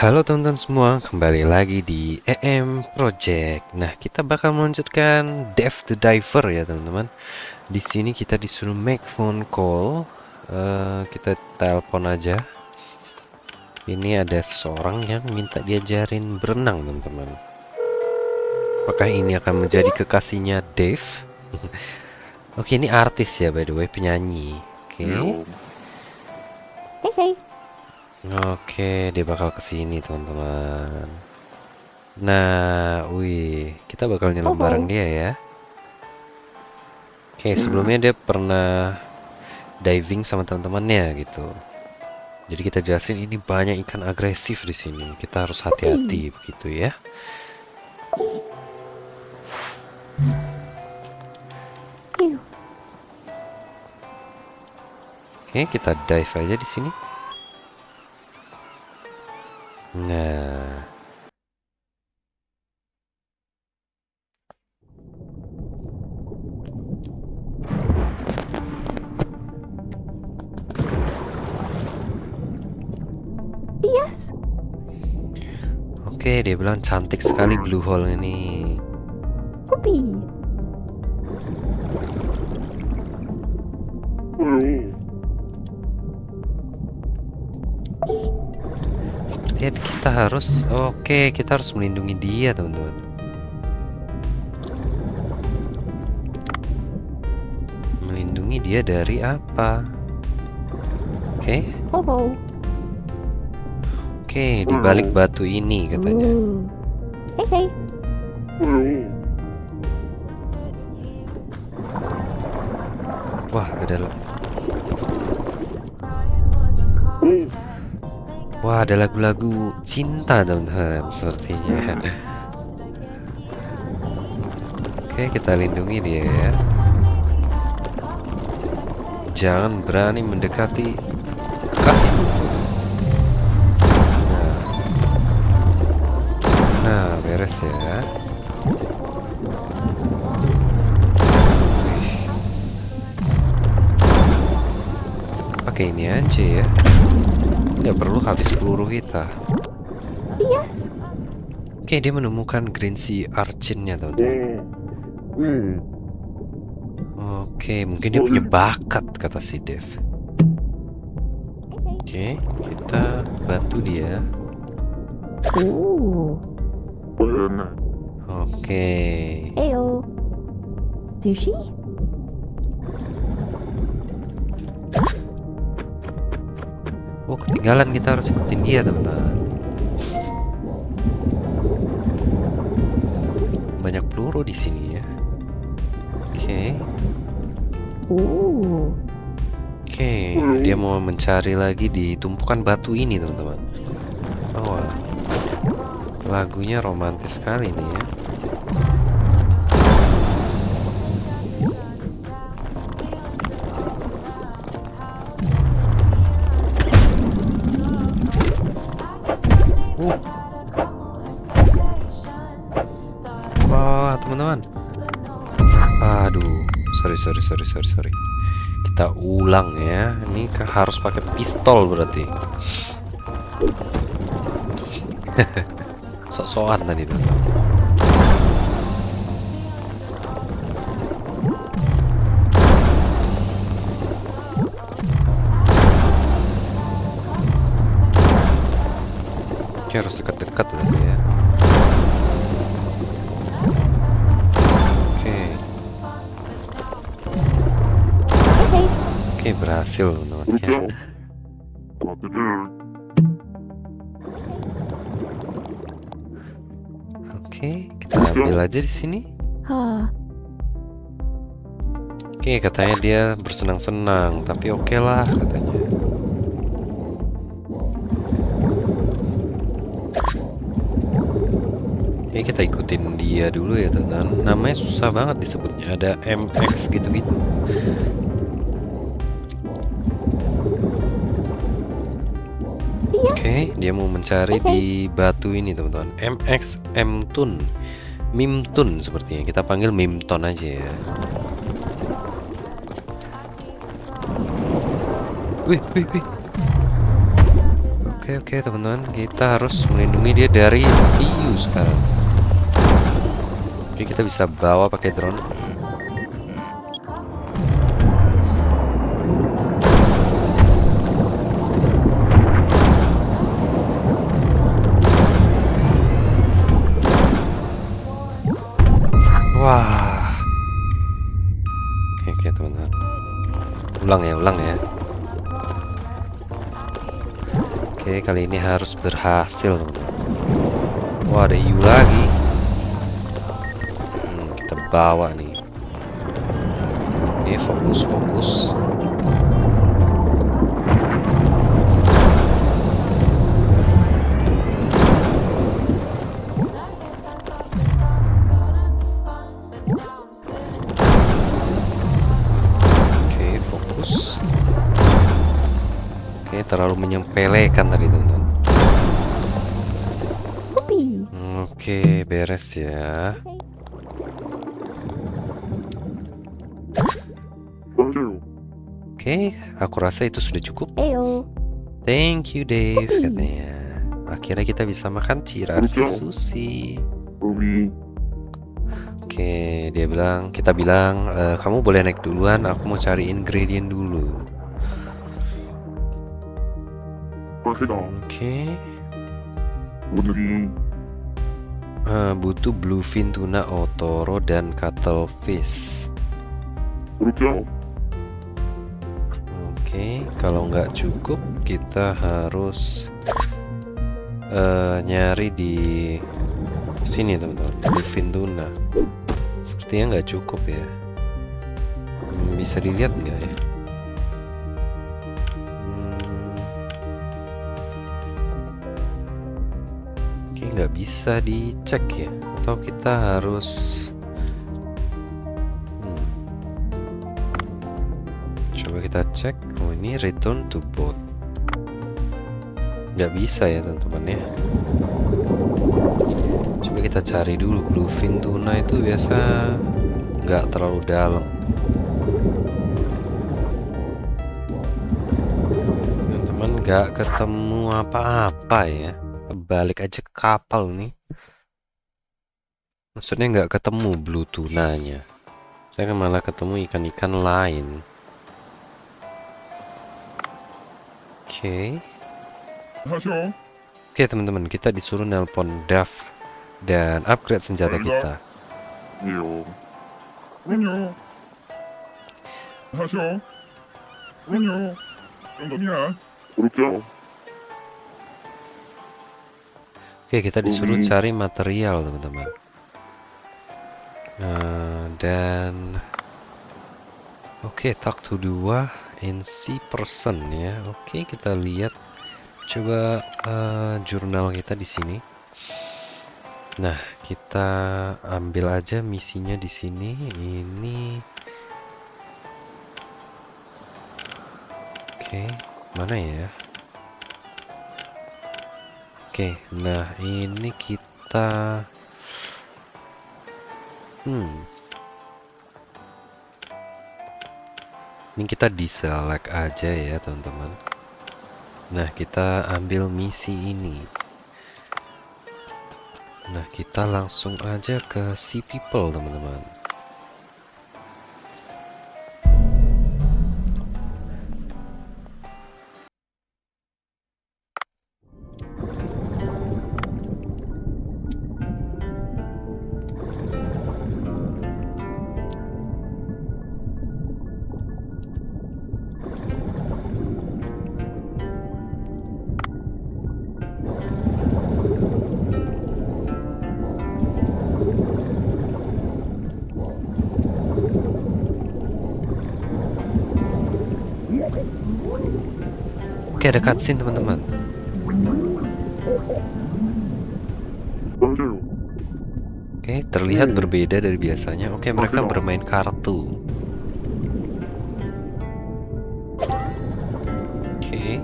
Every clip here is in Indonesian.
Halo teman-teman semua, kembali lagi di EM Project. Nah, kita bakal melanjutkan Dev the Diver ya teman-teman. Di sini kita disuruh make phone call. Kita telepon aja. Ini ada seseorang yang minta diajarin berenang teman-teman. Apakah ini akan menjadi Yes. kekasihnya Dave? Oke, ini artis ya by the way, penyanyi. Oke. Yo, Hey, hey. Oke, dia bakal kesini teman-teman. Nah, wih, kita bakal Ho nyelam ho. bareng dia ya. Oke, sebelumnya dia pernah diving sama teman-temannya gitu. Jadi kita jelasin ini banyak ikan agresif di sini. Kita harus Whoopee. hati-hati begitu ya. Ew. Oke, kita dive aja di sini. Nah, Yes. oke dia bilang cantik sekali blue hole ini. Whoopee. Sepertinya kita harus, oke kita harus melindungi dia teman-teman. Melindungi dia dari apa? Oke, Ho ho. oke di balik batu ini katanya. Ooh. Hey, hey. Wah, wah, ada lagu-lagu cinta teman-teman sepertinya. Oke, kita lindungi dia ya. Jangan berani mendekati kekasihku. Nah, beres ya. Wih. Pakai ini aja ya. Nggak perlu habis peluru kita. Yes. Oke, dia menemukan green sea urchin-nya teman-teman. Oke, mungkin dia punya bakat kata si Dev. Hey, Oke, kita bantu dia. hey. Ooh. Oke. Heyo. Sushi? Oh, ketinggalan, kita harus ikutin dia teman-teman. Banyak peluru di sini ya. Oke. Ooh. Oke, dia mau mencari lagi di tumpukan batu ini teman-teman. Oh, lagunya romantis sekali nih ya. Wah, teman-teman. Aduh, sorry. Kita ulang ya. Ini harus pakai pistol berarti. Sok-sokan tadi tuh. Oke, harus dekat-dekat berarti ya. Oke, Hey, hey. oke berhasil teman-teman ya. Oke, kita ambil aja di sini. Ah. Oke, katanya dia bersenang-senang, tapi oke lah katanya. Oke, kita ikutin dia dulu ya teman. Namanya susah banget disebutnya, ada MX gitu-gitu. Yes. Oke, dia mau mencari di batu ini teman-teman. MX Mtun, Mimtun sepertinya. Kita panggil Mimton aja ya. Wih. Oke, Oke, teman-teman, kita harus melindungi dia dari hiu sekarang. Oke, kita bisa bawa pakai drone. Wah. Oke, teman-teman. Ulang ya. Oke, kali ini harus berhasil, teman-teman. Wah, ada hiu lagi. Kita bawa nih. Oke, fokus. Oke, fokus. Oke, terlalu menyempelekan tadi, teman-teman. Whoopee. Oke, beres ya. Oke, aku rasa itu sudah cukup. Ayo. Thank you, Dave, Whoopee. katanya. Akhirnya kita bisa makan cirasi sushi. Oke, kita bilang, kamu boleh naik duluan, aku mau cari ingredient dulu. Oke. Butuh bluefin tuna, otoro, dan cuttlefish. Oke, kalau nggak cukup kita harus nyari di sini, teman-teman. Bluefin tuna sepertinya nggak cukup ya. Bisa dilihat nggak ya? Oke, nggak bisa dicek ya, atau kita harus coba kita cek. Oh, ini return to boat. Nggak bisa ya, teman-teman ya. Coba kita cari dulu. Bluefin tuna itu biasa nggak terlalu dalam. Teman-teman, nggak ketemu apa-apa ya. Balik aja ke kapal nih. Maksudnya nggak ketemu blue tunanya. Saya malah ketemu ikan-ikan lain. Oke. Oke, teman-teman, kita disuruh nelpon Dav dan upgrade senjata kita. Oke, kita disuruh cari material, teman-teman. Dan oke, talk to dua in see person ya. Oke, kita lihat coba jurnal kita di sini. Nah, kita ambil aja misinya di sini. Ini oke, mana ya? Oke, nah ini kita ini kita deselect aja ya, teman-teman. Nah, kita ambil misi ini. Nah, kita langsung aja ke see people, teman-teman. Oke, ada cutscene, teman-teman. Oke, terlihat berbeda dari biasanya. Oke, mereka bermain kartu. Oke.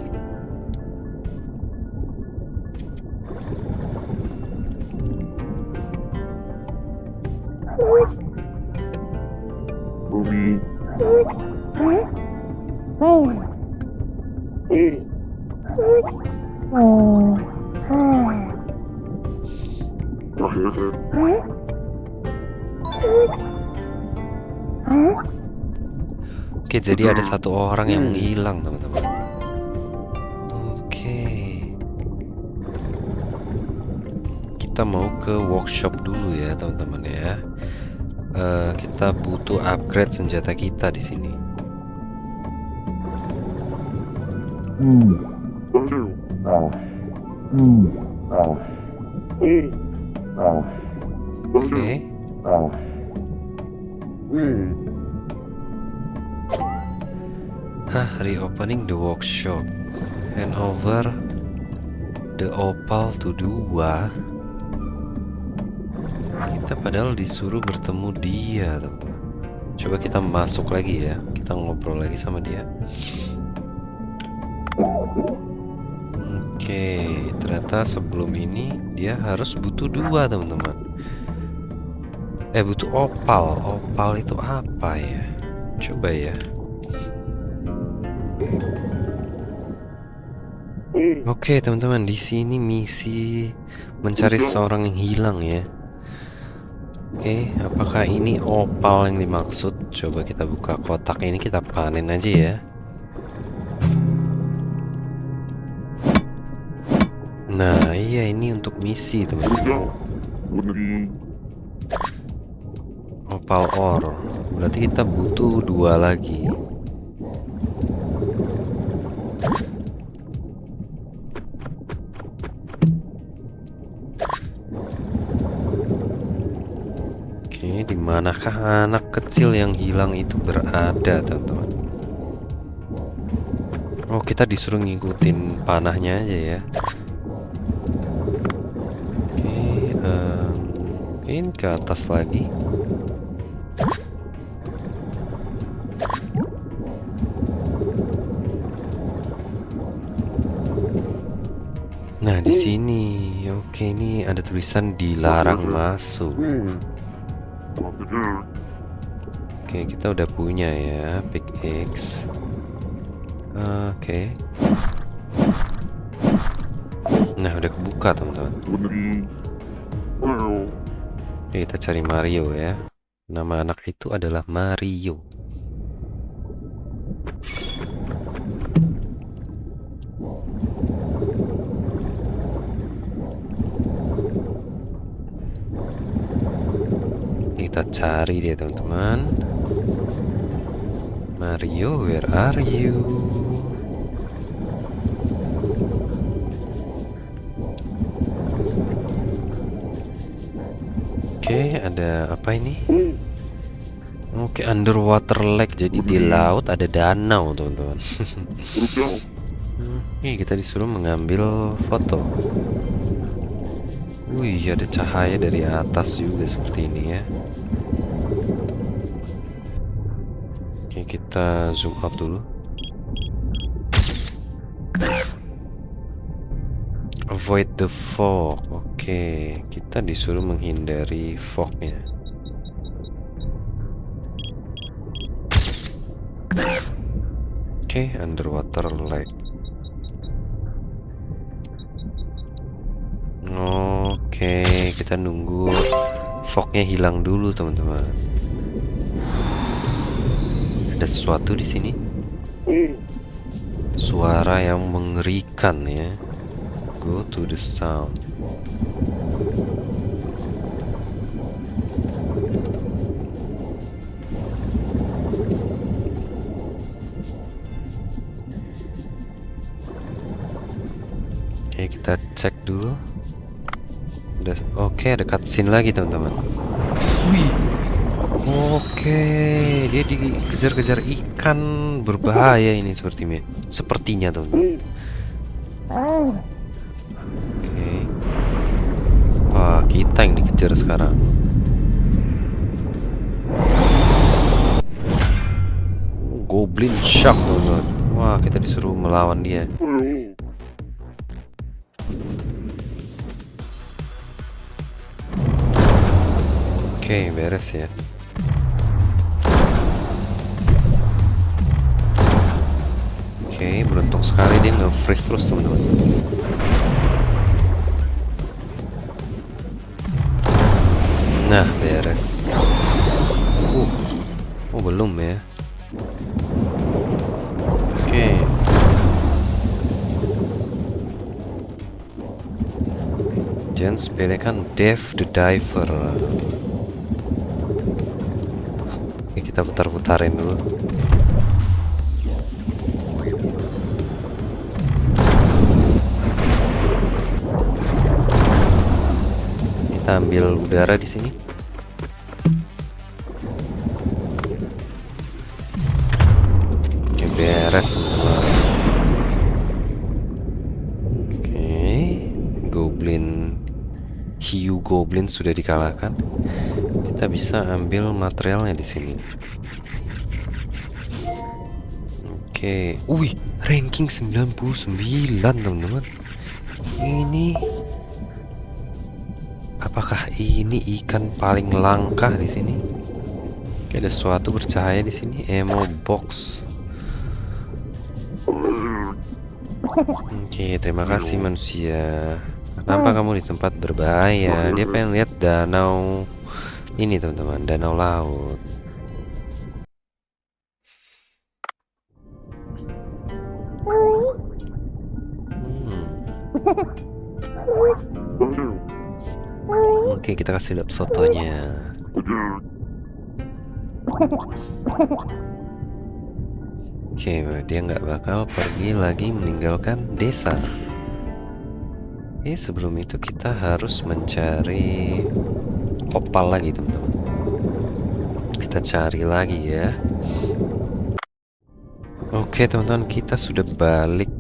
Oke, jadi ada satu orang yang menghilang, teman-teman. Oke. Kita mau ke workshop dulu ya, teman-teman ya. Kita butuh upgrade senjata kita di sini. Oke. Reopening the workshop. Hand over the opal to Dua. Kita padahal disuruh bertemu dia, teman-teman. Coba kita masuk lagi ya. Kita ngobrol lagi sama dia. Oke, ternyata sebelum ini dia harus butuh 2, teman-teman. Butuh opal. Opal itu apa ya? Coba ya. Oke, teman-teman, di sini misi mencari seseorang yang hilang ya. Oke, apakah ini opal yang dimaksud? Coba kita buka kotak ini, kita panen aja ya. Nah, iya, ini untuk misi, teman-teman. Opal ore. Berarti kita butuh 2 lagi. Oke, dimanakah anak kecil yang hilang itu berada, teman-teman? Oh, kita disuruh ngikutin panahnya aja ya. Mungkin ke atas lagi. Nah, di sini. Oke, ini ada tulisan dilarang masuk. Oke, kita udah punya ya pickaxe. Oke. Nah, udah kebuka, teman-teman. Oke, kita cari Mario ya. Nama anak itu adalah Mario. Kita cari dia, teman-teman. Mario, where are you? Oke, ada apa ini? Oke, underwater lake. Jadi di laut ada danau, teman-teman. Ini kita disuruh mengambil foto. Wih, ada cahaya dari atas juga seperti ini ya. Oke, kita zoom out dulu. Avoid the fog. Oke, kita disuruh menghindari fognya. Oke, underwater lake. Oke, kita nunggu fognya hilang dulu, teman-teman. Ada sesuatu di sini. Suara yang mengerikan ya. Go to the sound. Oke, kita cek dulu. Oke, ada cutscene lagi, teman-teman. Wih. Oke, dia dikejar-kejar ikan berbahaya ini sepertinya, teman-teman. Oke. Wah, kita yang dikejar sekarang. Goblin Shark, teman-teman. Wah, kita disuruh melawan dia. Oke, beres ya. Oke, beruntung sekali dia nge-freeze terus, teman-teman. Nah, beres. Oh, belum ya. Oke. Jangan sepelekan Dave the Diver. Oke, kita putar-putarin dulu. Kita ambil udara di sini. Oke, beres teman-teman. Oke, Goblin hiu Goblin sudah dikalahkan. Kita bisa ambil materialnya di sini. Oke, wih, ranking 99 teman-teman. Ini apakah ini ikan paling langka di sini? Oke, ada sesuatu bercahaya di sini. Ammo box. Oke, terima kasih manusia. Kenapa kamu di tempat berbahaya? Dia pengen lihat danau ini teman-teman, danau laut. Oke, kita kasih lihat fotonya. Oke, dia nggak bakal pergi lagi meninggalkan desa. Oke, sebelum itu kita harus mencari opal lagi teman-teman. Kita cari lagi ya. Oke teman-teman, kita sudah balik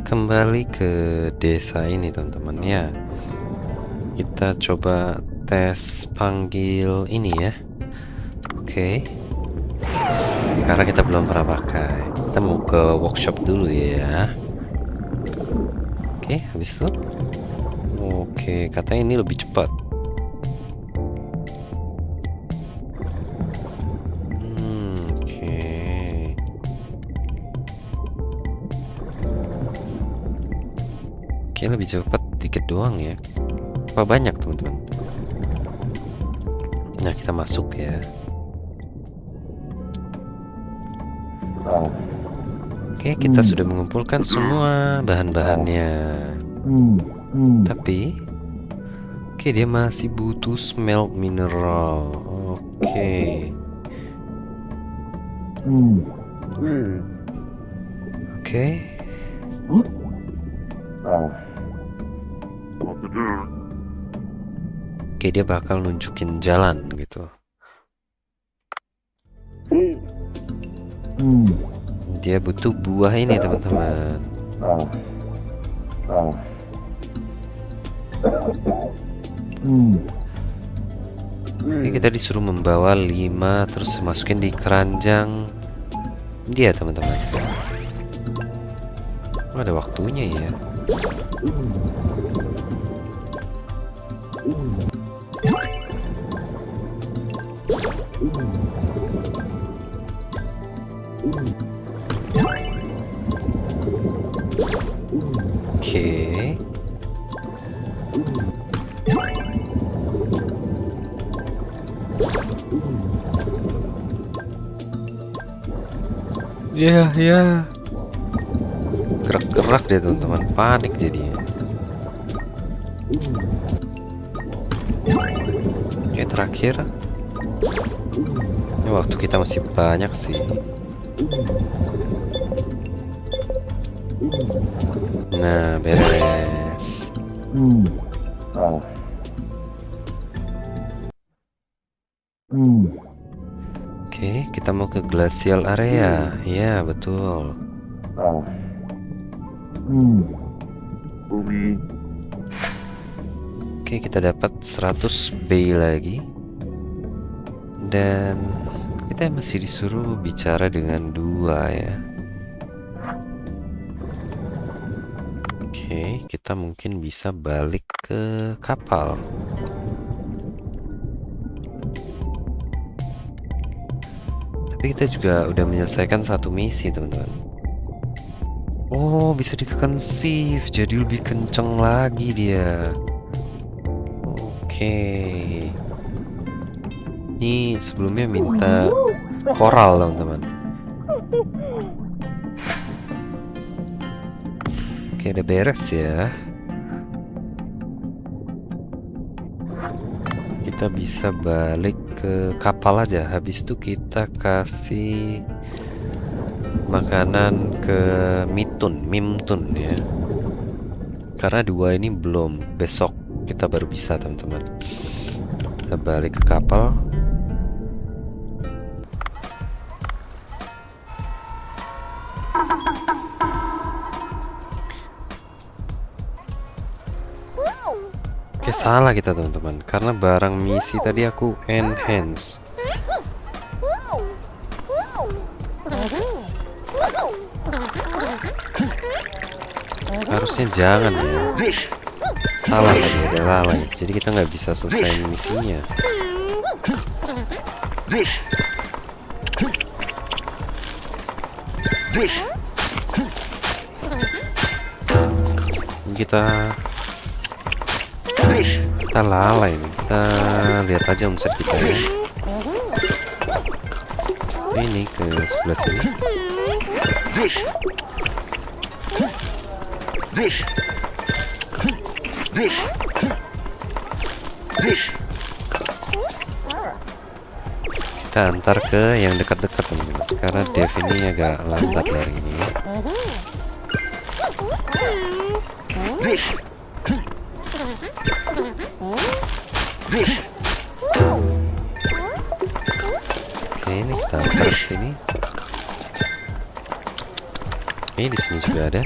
kembali ke desa ini teman-teman ya. Kita coba tes panggil ini ya. Oke, karena kita belum pernah pakai, kita mau ke workshop dulu ya. Oke, habis itu oke, katanya ini lebih cepat. Oke, lebih cepat tiket doang ya. Apa banyak teman-teman? Nah, kita masuk ya. Oke, kita sudah mengumpulkan semua bahan-bahannya. Tapi oke, dia masih butuh smelt mineral. Oke. Oke. Oke, dia bakal nunjukin jalan gitu. Dia butuh buah ini teman-teman. Oke, kita disuruh membawa 5 terus masukin di keranjang dia teman-teman. Oh, ada waktunya ya. Oke. Ya. Gerak-gerak deh teman-teman, panik jadinya. Oke, terakhir. Ya, waktu kita masih banyak sih. Nah, beres. Oke, kita mau ke glacial area. Ya, betul. Oke, kita dapat 100 bay lagi. Dan kita masih disuruh bicara dengan 2 ya. Oke, kita mungkin bisa balik ke kapal. Tapi kita juga udah menyelesaikan satu misi teman-teman. Oh, bisa ditekan shift jadi lebih kenceng lagi dia. Oke. Ini sebelumnya minta koral teman-teman. Oke, udah beres ya. Kita bisa balik ke kapal aja. Habis itu kita kasih makanan ke Mimtun ya. Karena dua ini belum, besok kita baru bisa teman-teman. Kita balik ke kapal. Oke, salah kita teman-teman. Karena barang misi tadi aku enhance. Harusnya jangan ya. Salah tadi, ada lalai. Jadi kita nggak bisa selesai misinya. Kita lalai nih. Kita lihat aja omset kita ya. Ini ke sebelah sini. Kita antar ke yang dekat-dekat teman-teman. Karena Dev ini agak lambat lari ini ya. Oke, ini kita antar ke sini. Ini di sini juga ada.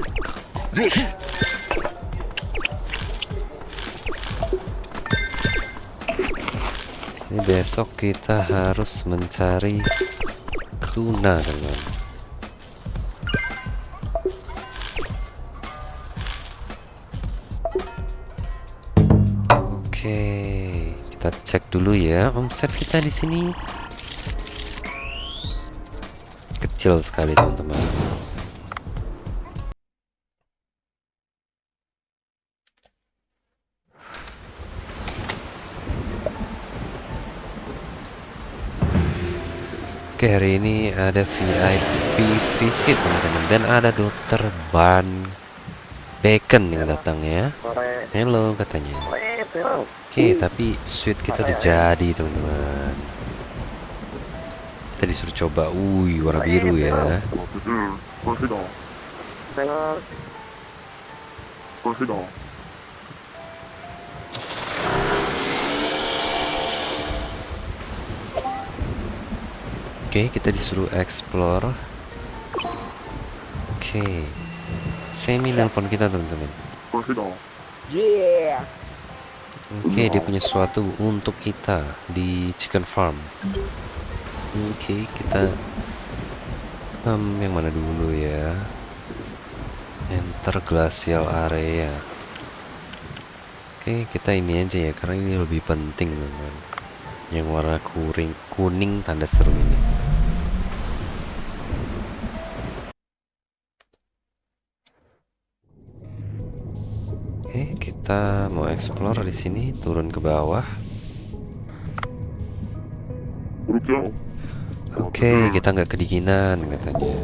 Ini besok kita harus mencari tuna teman. Oke, kita cek dulu ya omset kita di sini. Kecil sekali teman-teman. Oke, hari ini ada VIP visit teman-teman, dan ada dokter Bacon yang datang ya. Hello katanya. Oke, tapi suite kita udah jadi teman-teman. Kita disuruh coba. Warna biru ya. Oke, kita disuruh explore. Oke, Semi nelpon kita teman-teman. Oke, dia punya sesuatu untuk kita di chicken farm. Oke, kita yang mana dulu ya? Enter glacial area. Oke, kita ini aja ya, karena ini lebih penting teman-teman. Yang warna kuning tanda seru ini. Oke, kita mau explore di sini, turun ke bawah. Oke, kita nggak kedinginan katanya.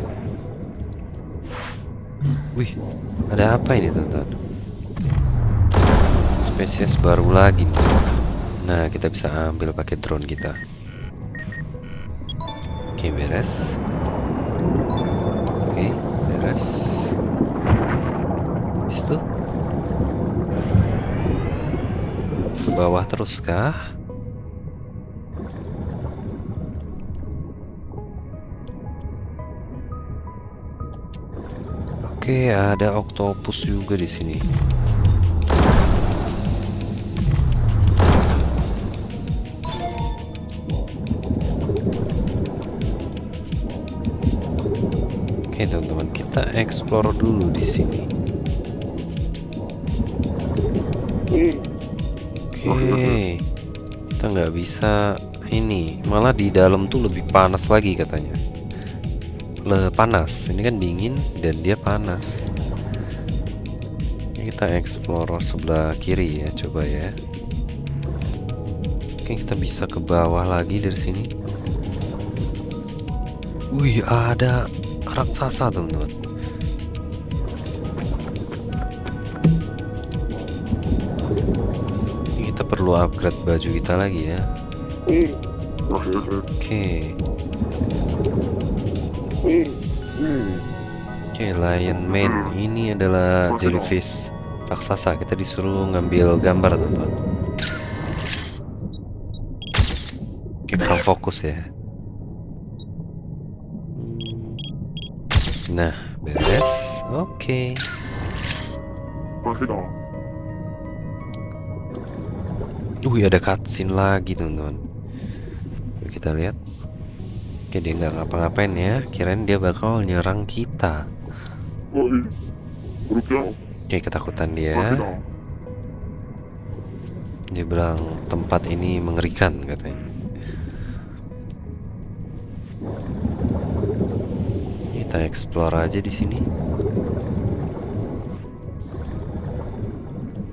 Wih, ada apa ini teman-teman? Spesies baru lagi nih. Nah, kita bisa ambil pakai drone kita. Oke, beres. Oke, beres. Habis itu ke bawah terus kah? Oke, ada octopus juga di sini. Oke teman-teman, kita explore dulu di sini. Oke, kita nggak bisa ini, malah di dalam tuh lebih panas lagi katanya. Panas, ini kan dingin dan dia panas. Kita explore sebelah kiri ya, coba ya. Oke, kita bisa ke bawah lagi dari sini. Wih, ada raksasa teman-teman. Kita perlu upgrade baju kita lagi ya. Oke. Oke, Lion Man ini adalah jellyfish raksasa. Kita disuruh ngambil gambar teman-teman. Oke, kurang fokus ya. Nah, beres. Oke. Ada cutscene lagi teman-teman. Yuk kita lihat. Oke, dia nggak ngapa-ngapain ya. Kirain dia bakal nyerang kita. Oke, ketakutan dia. Dia bilang tempat ini mengerikan katanya. Kita explore aja di sini.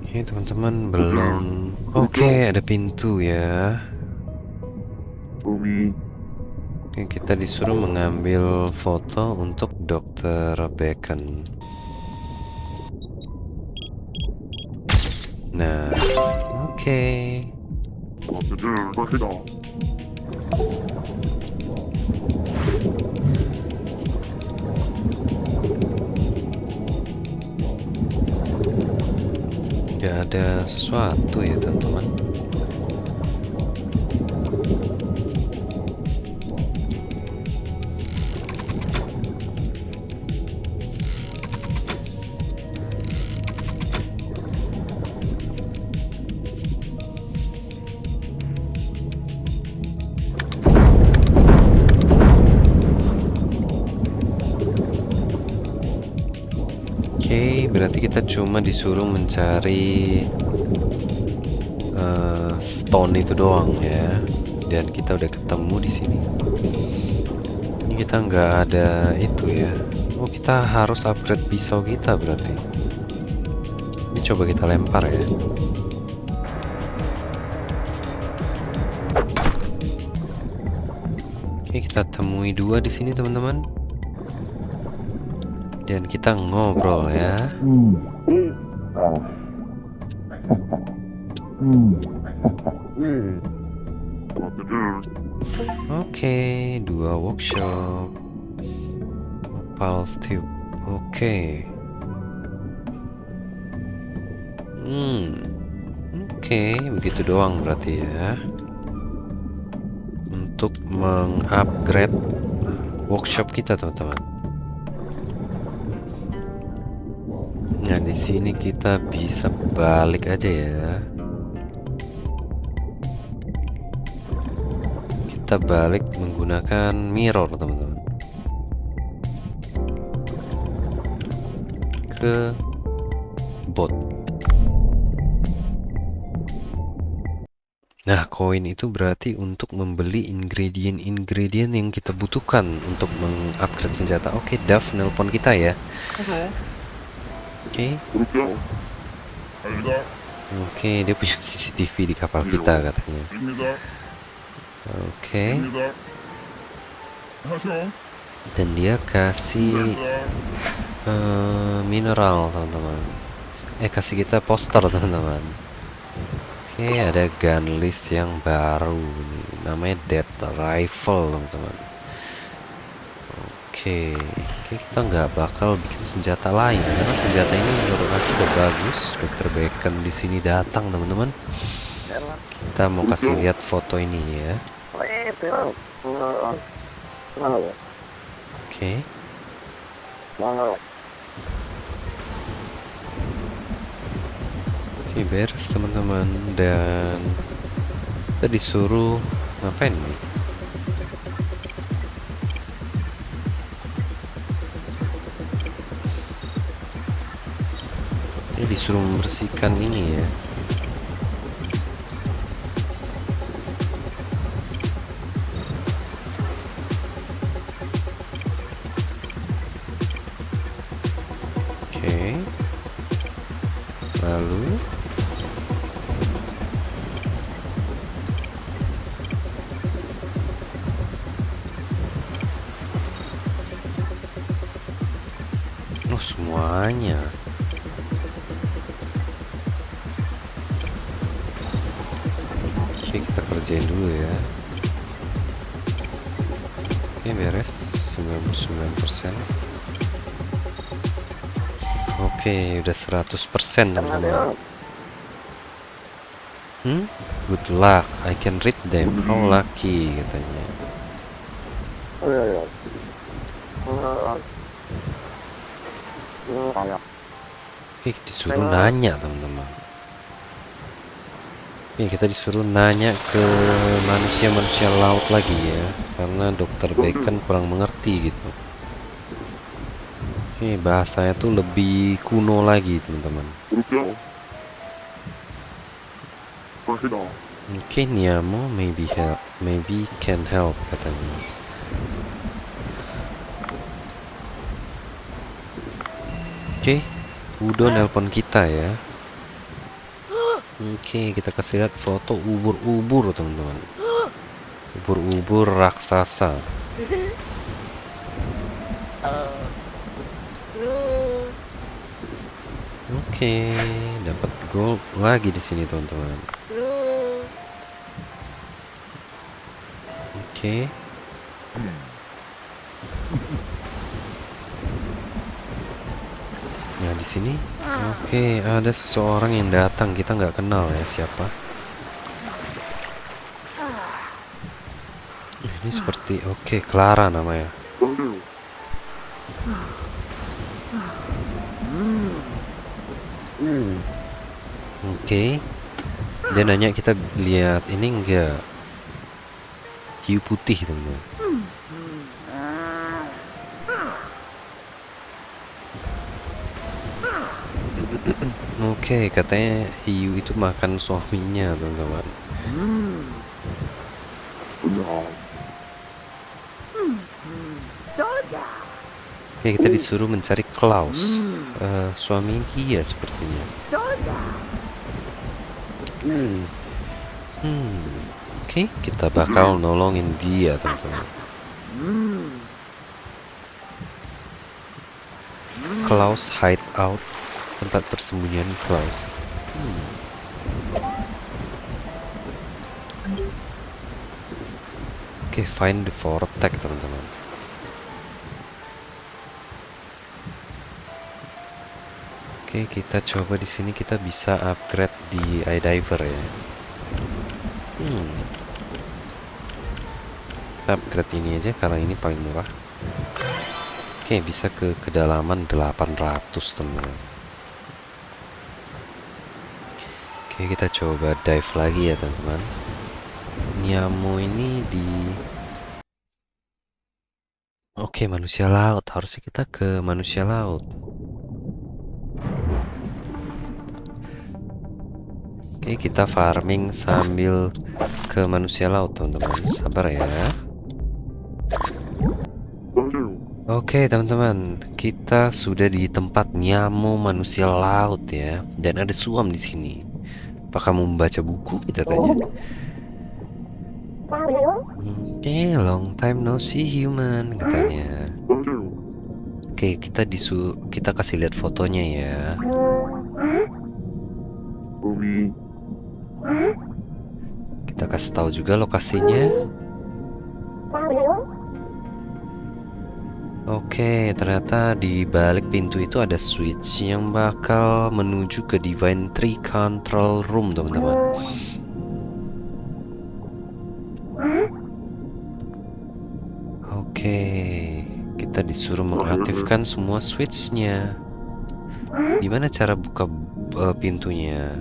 Oke, teman-teman belum. Oke, ada pintu ya. Oke, kita disuruh mengambil foto untuk Dr. Bacon. Nah, oke. Gak ada sesuatu ya teman-teman. Oke, berarti kita cuma disuruh mencari stone itu doang ya. Dan kita udah ketemu di sini. Ini kita nggak ada itu ya. Oh, kita harus upgrade pisau kita berarti. Ini coba kita lempar ya. Oke, kita temui dua di sini teman-teman. Dan kita ngobrol ya. Oke, dua workshop. Opal tube. Oke. Oke, begitu doang berarti ya. Untuk mengupgrade workshop kita teman-teman. Nah, di sini kita bisa balik aja ya. Kita balik menggunakan mirror, teman-teman. Ke bot. Nah, koin itu berarti untuk membeli ingredient yang kita butuhkan untuk mengupgrade senjata. Oke, Duff nelpon kita ya. Oke. Oke, dia punya CCTV di kapal kita katanya. Oke. Dan dia kasih mineral, teman-teman. Kasih kita poster, teman-teman. Oke, ada gun list yang baru nih. Namanya Dead Rifle, teman-teman. Oke, kita nggak bakal bikin senjata lain karena senjata ini menurut aku udah bagus. Dr. Bacon di sini datang, teman-teman. Kita mau kasih lihat foto ini ya. Oke. Oke, beres teman-teman, dan kita disuruh ngapain nih? Ini disuruh membersihkan ini ya. Oke. Lalu semuanya. Oke, kita kerjain dulu ya. Oke, beres 99%. Oke, udah 100% teman-teman. Good luck, I can read them. How lucky katanya. Oke, disuruh nanya teman-teman. Oke, kita disuruh nanya ke manusia-manusia laut lagi ya, karena Dr. Bacon kurang mengerti gitu. Oke, bahasanya tuh lebih kuno lagi teman-teman. Mungkin Niamo maybe can help katanya. Oke, Udo nelpon kita ya. Oke, kita kasih lihat foto ubur-ubur teman-teman. Ubur-ubur raksasa. Oke, dapat gold lagi di sini teman-teman. Oke. Ya di sini. Oke, ada seseorang yang datang, kita nggak kenal ya siapa. Ini seperti oke, Clara namanya. Oke. Dia nanya kita lihat ini enggak hiu putih teman-teman. Oke, katanya hiu itu makan suaminya teman-teman. Oke, kita disuruh mencari Klaus. Suami dia sepertinya. Oke, kita bakal nolongin dia teman-teman. Klaus hideout, tempat persembunyian Klaus. Oke, find the vortex teman-teman. Oke, kita coba di sini kita bisa upgrade di iDiver ya. Upgrade ini aja karena ini paling murah. Oke, bisa ke kedalaman 800 teman-teman. Oke, kita coba dive lagi ya teman-teman. Niamo ini di Oke, manusia laut. Harusnya kita ke manusia laut. Oke, kita farming sambil ke manusia laut teman-teman. Sabar ya. Oke teman-teman, kita sudah di tempat Niamo manusia laut ya, dan ada Suam di sini. Apakah mau membaca buku? Kita tanya. Oke, long time no see human katanya. Oke, kita kasih lihat fotonya ya. Kita kasih tahu juga lokasinya. Oke, ternyata di balik pintu itu ada switch yang bakal menuju ke Divine Tree Control Room, teman-teman. Oke, kita disuruh mengaktifkan semua switchnya. Gimana cara buka pintunya?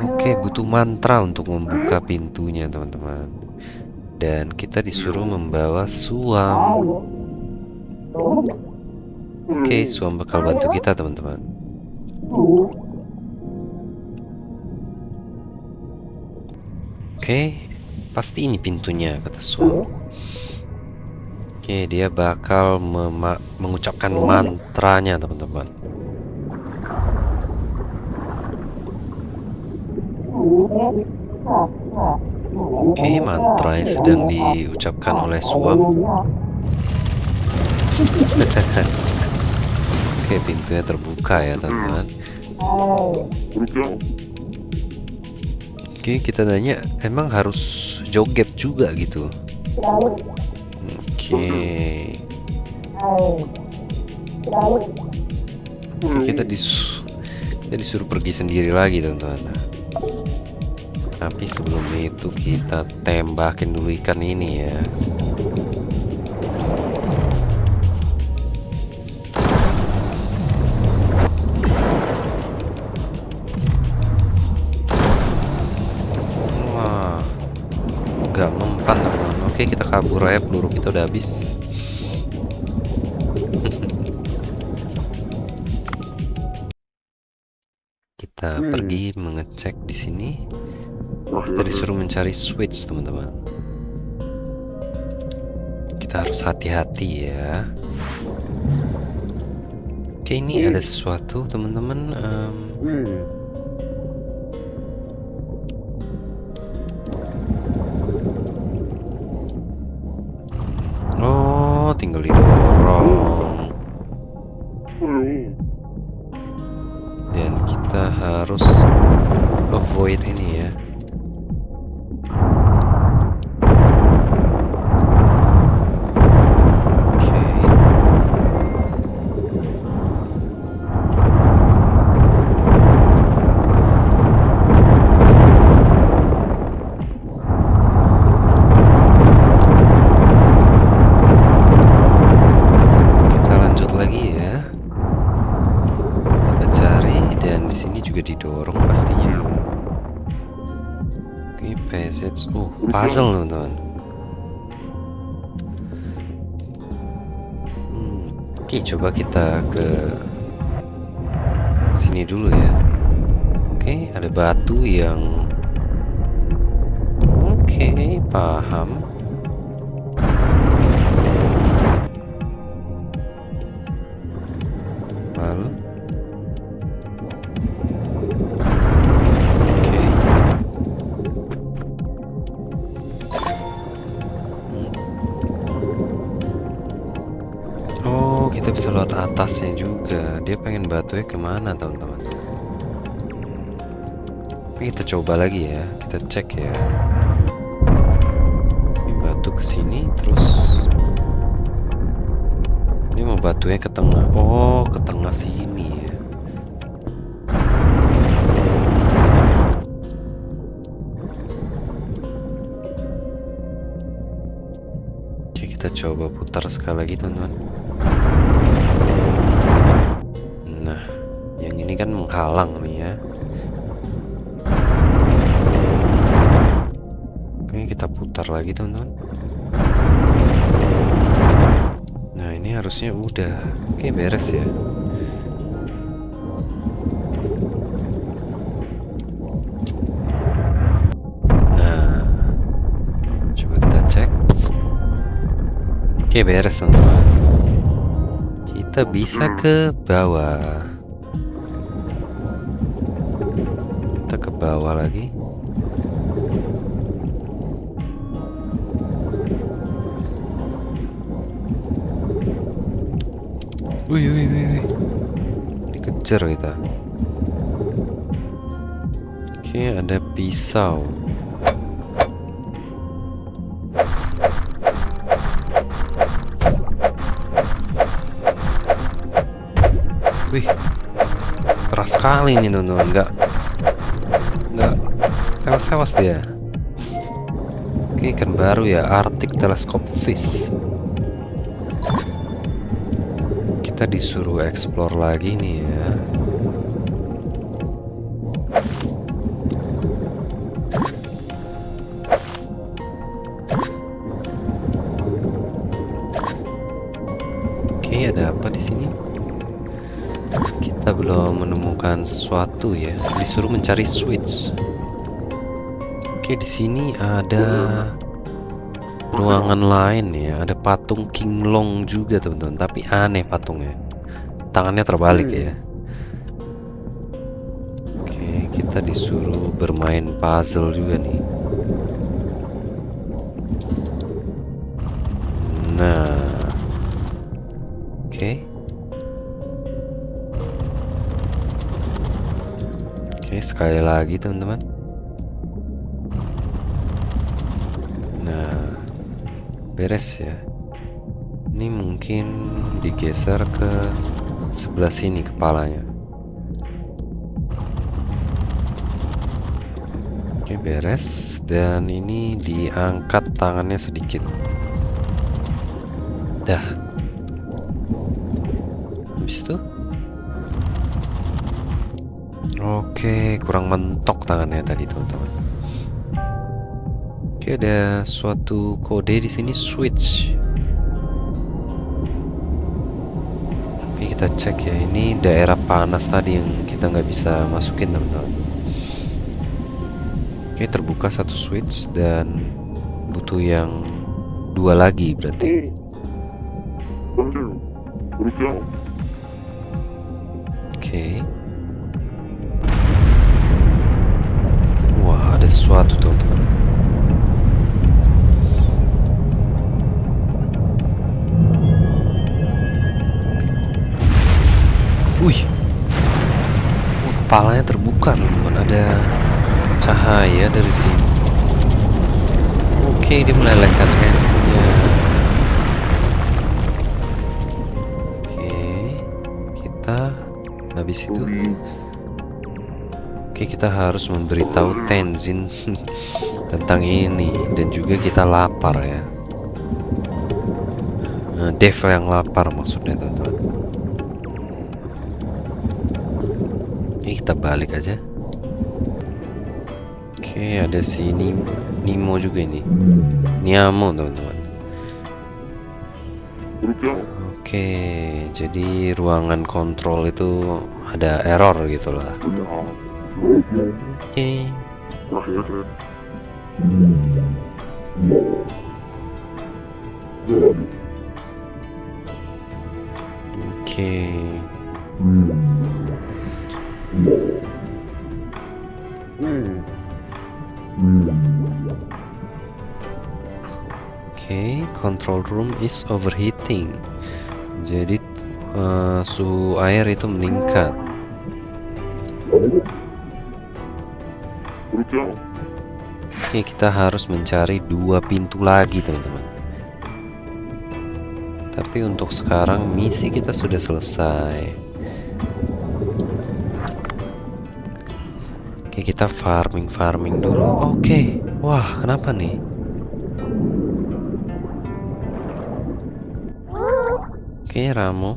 Oke, butuh mantra untuk membuka pintunya, teman-teman. Dan kita disuruh membawa Suam. Oke, Suam bakal bantu kita, teman-teman. Oke, pasti ini pintunya, kata Suam. Oke, dia bakal mengucapkan mantranya, teman-teman. Oke, mantra yang sedang diucapkan oleh Suam. Oke, pintunya terbuka ya teman-teman. Oke, kita nanya, emang harus joget juga gitu? Oke. Oke, kita disuruh pergi sendiri lagi teman-teman. Tapi sebelum itu kita tembakin dulu ikan ini ya. Wah, nggak mempan teman-teman. Oke, kita kabur aja, peluru kita udah habis. Kita pergi mengecek di sini. Kita disuruh mencari switch teman-teman. Kita harus hati-hati ya. Oke, ini ada sesuatu teman-teman. Oh, tinggal didorong. Dan kita harus avoid ini ya. Didorong pastinya. Oke, passage. Puzzle teman-teman. Oke, coba kita ke sini dulu ya. Oke, ada batu yang oke, paham. Lalu kita bisa lewat atasnya juga. Dia pengen batunya kemana teman-teman? Kita coba lagi ya. Kita cek ya. Ini batu ke sini terus. Ini mau batunya ke tengah. Oh, ke tengah sini ya. Oke, kita coba putar sekali lagi teman-teman. Ini kan menghalang nih ya. Oke, kita putar lagi teman-teman. Nah, ini harusnya udah. Oke, beres ya. Nah, coba kita cek. Oke, beres teman-teman. Kita bisa ke bawah. Ke bawah lagi. Wih. Dikejar kita. Oke, ada pisau. Wih, keras sekali nih teman-teman. Enggak tewas dia. Oke, ikan baru ya, Arctic Telescope Fish. Kita disuruh explore lagi nih ya. Oke, ada apa di sini? Kita belum menemukan sesuatu ya. Disuruh mencari switch. Oke, di sini ada ruangan lain ya. Ada patung King Long juga teman-teman. Tapi aneh patungnya. Tangannya terbalik ya. Oke, kita disuruh bermain puzzle juga nih. Nah, oke. Oke, sekali lagi teman-teman. Nah, beres ya. Ini mungkin digeser ke sebelah sini kepalanya. Oke, beres. Dan ini diangkat tangannya sedikit. Dah. Habis itu. Oke, kurang mentok tangannya tadi teman-teman. Oke, ada suatu kode di sini, switch. Oke, kita cek ya. Ini daerah panas tadi yang kita nggak bisa masukin teman-teman. Oke, terbuka satu switch dan butuh yang 2 lagi berarti. Oke. Wah, ada sesuatu teman-teman. Wih, kepalanya terbuka teman-teman. Ada cahaya dari sini. Oke, dia melelehkan esnya. Oke, kita habis itu. Oke, kita harus memberitahu Tenzin tentang ini, dan juga kita lapar ya. Nah, Dev yang lapar maksudnya teman-teman. Ini kita balik aja. Oke, ada sini Nemo juga ini. Niamo teman-teman. Oke, jadi ruangan kontrol itu ada error gitulah. Oke. Oke. Oke, control room is overheating. Jadi suhu air itu meningkat. Oke, kita harus mencari 2 pintu lagi teman-teman. Tapi untuk sekarang misi kita sudah selesai. Oke, kita farming dulu. Oke, wah kenapa nih? Oke, Ramo.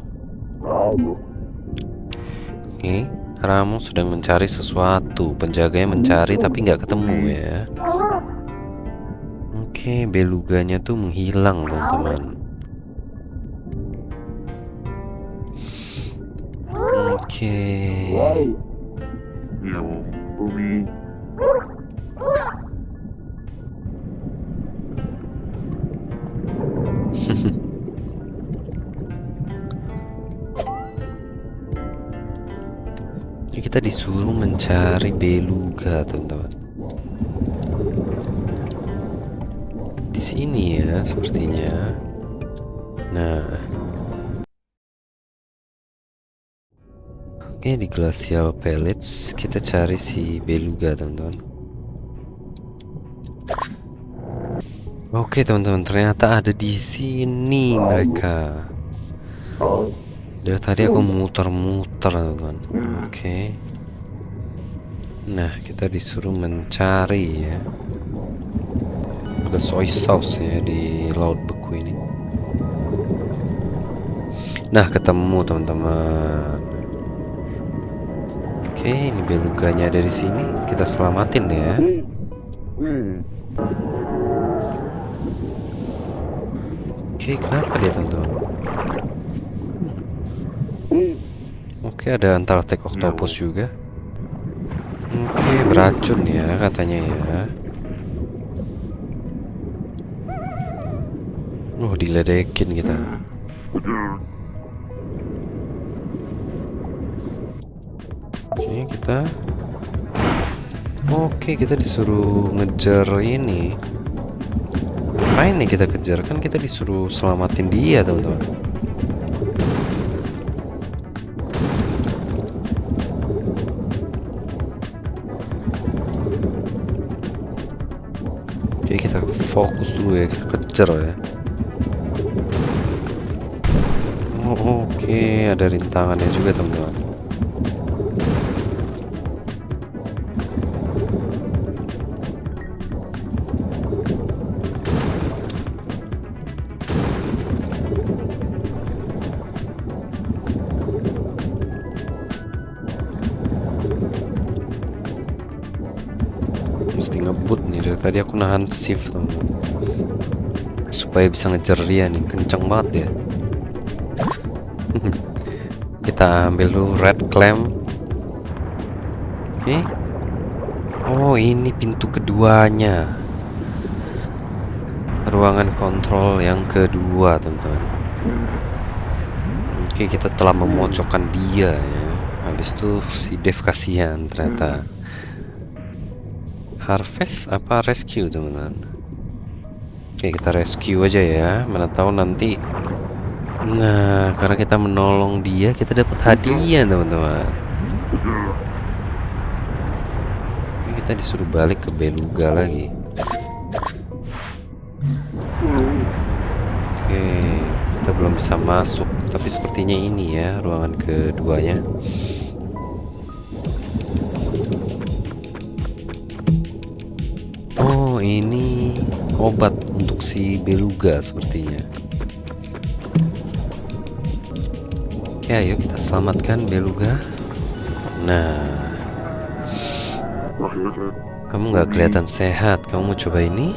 Oke, Ramo sedang mencari sesuatu. Penjaganya mencari tapi nggak ketemu ya. Oke, beluganya tuh menghilang teman-teman. Oke. Jadi kita disuruh mencari beluga teman-teman. Di sini ya sepertinya. Nah, oke, di glacial pellets kita cari si beluga teman-teman. Oke teman-teman, ternyata ada di sini mereka. Dari tadi aku muter-muter teman-teman. Oke. Nah, kita disuruh mencari ya. Ada soy sauce ya di laut beku ini. Nah, ketemu teman-teman. Oke, ini beluganya ada di sini. Kita selamatin ya. Oke, kenapa dia teman-teman? Oke, ada Antarctic octopus juga. Oke, beracun ya katanya ya. Diledekin kita. Oke, kita disuruh ngejar ini. Ngapain nih kita kejar? Kan kita disuruh selamatin dia, teman-teman. Oke, kita fokus dulu ya, kita kejar ya. Oh, oke, ada rintangannya juga, teman-teman. Mesti ngebut nih, dari tadi aku nahan shift, teman-teman, supaya bisa ngejar dia nih, kenceng banget ya. Kita ambil dulu red clamp. Oke. Oh, ini pintu keduanya, ruangan kontrol yang kedua, teman-teman. Oke, kita telah memojokkan dia ya. Habis itu si Dev kasihan ternyata. Harvest apa rescue, teman-teman? Oke, kita rescue aja ya. Mana tahu nanti. Nah, karena kita menolong dia, kita dapat hadiah, teman-teman. Kita disuruh balik ke Beluga lagi. Oke, kita belum bisa masuk, tapi sepertinya ini ya ruangan keduanya. Oh, ini obat untuk si Beluga sepertinya. Oke, ayo kita selamatkan Beluga. Nah, kamu nggak kelihatan sehat. Kamu mau coba ini?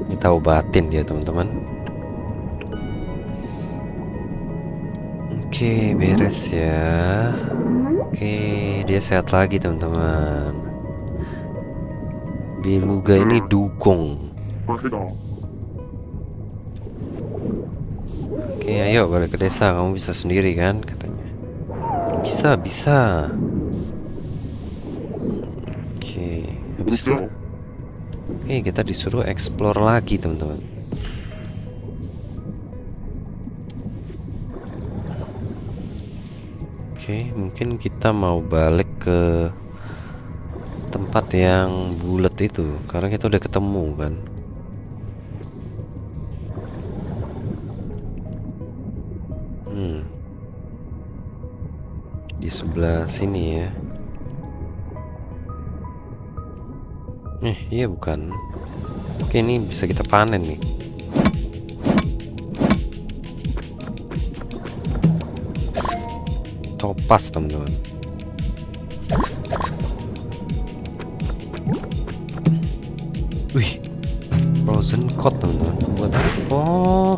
Kita obatin dia, teman-teman. Oke, beres ya. Oke, dia sehat lagi, teman-teman. Beluga ini dukung. Oke, ayo balik ke desa. Kamu bisa sendiri kan, katanya. Bisa, bisa. Oke, habis itu. Oke, kita disuruh explore lagi, teman-teman. Oke, mungkin kita mau balik ke tempat yang bulat itu, karena kita udah ketemu kan. Di sebelah sini ya. Iya bukan. Oke, ini bisa kita panen nih. Topas, teman-teman. Wih, frozen cod, teman-teman. Buat apa? Oh,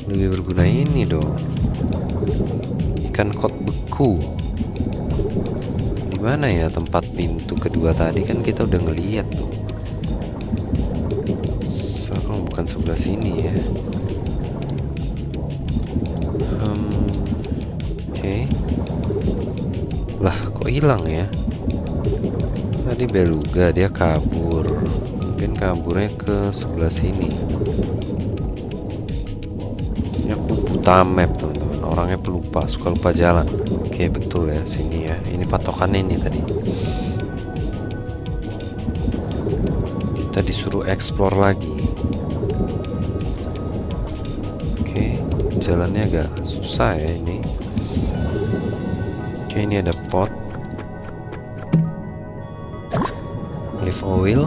lebih berguna ini dong. Ikan cod beku. Di mana ya tempat pintu kedua tadi? Kan kita udah ngeliat tuh. Oh, bukan sebelah sini ya. Oke. Lah, kok hilang ya? Tadi Beluga dia kabur. Mungkin kaburnya ke sebelah sini. Ini aku buta map, teman-teman. Orangnya pelupa, suka lupa jalan. Oke, betul ya, sini ya. Ini patokannya ini tadi. Kita disuruh explore lagi. Oke, jalannya agak susah ya ini. Oke, ini ada pot. Olive oil.